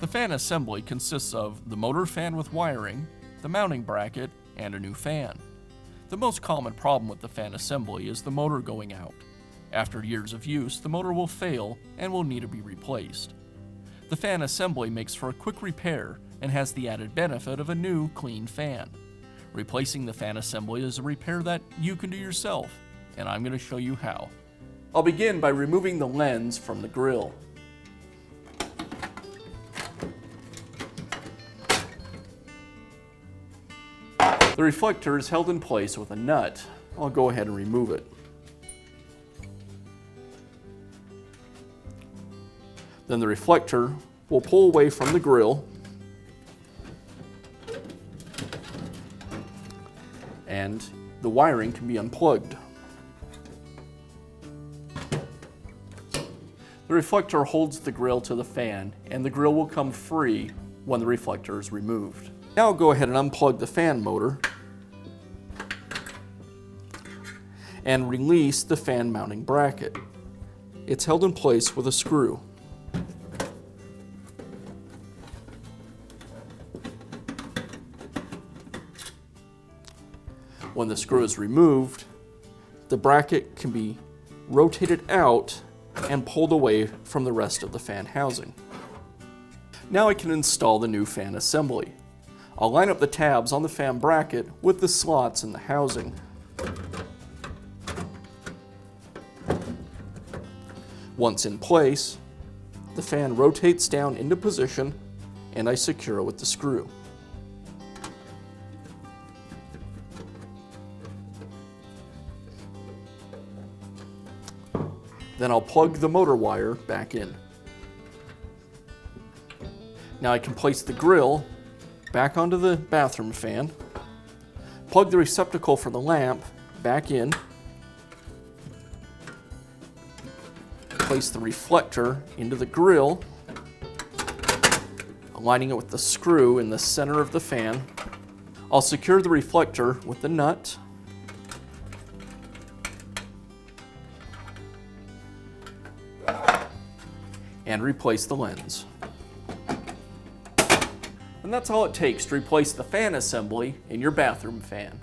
fan assembly consists of the motor fan with wiring, the mounting bracket, and a new fan. The most common problem with the fan assembly is the motor going out. After years of use, the motor will fail and will need to be replaced. The fan assembly makes for a quick repair and has the added benefit of a new, clean fan. Replacing the fan assembly is a repair that you can do yourself, and I'm going to show you how. I'll begin by removing the lens from the grill. The reflector is held in place with a nut. I'll go ahead and remove it. Then the reflector will pull away from the grill and the wiring can be unplugged. The reflector holds the grill to the fan and the grill will come free when the reflector is removed. Now I'll go ahead and unplug the fan motor and release the fan mounting bracket. It's held in place with a screw. When the screw is removed, the bracket can be rotated out and pulled away from the rest of the fan housing. Now I can install the new fan assembly. I'll line up the tabs on the fan bracket with the slots in the housing. Once in place, the fan rotates down into position and I secure it with the screw. Then I'll plug the motor wire back in. Now I can place the grill back onto the bathroom fan, plug the receptacle for the lamp back in, place the reflector into the grill, aligning it with the screw in the center of the fan. I'll secure the reflector with the nut, and replace the lens. And that's all it takes to replace the fan assembly in your bathroom fan.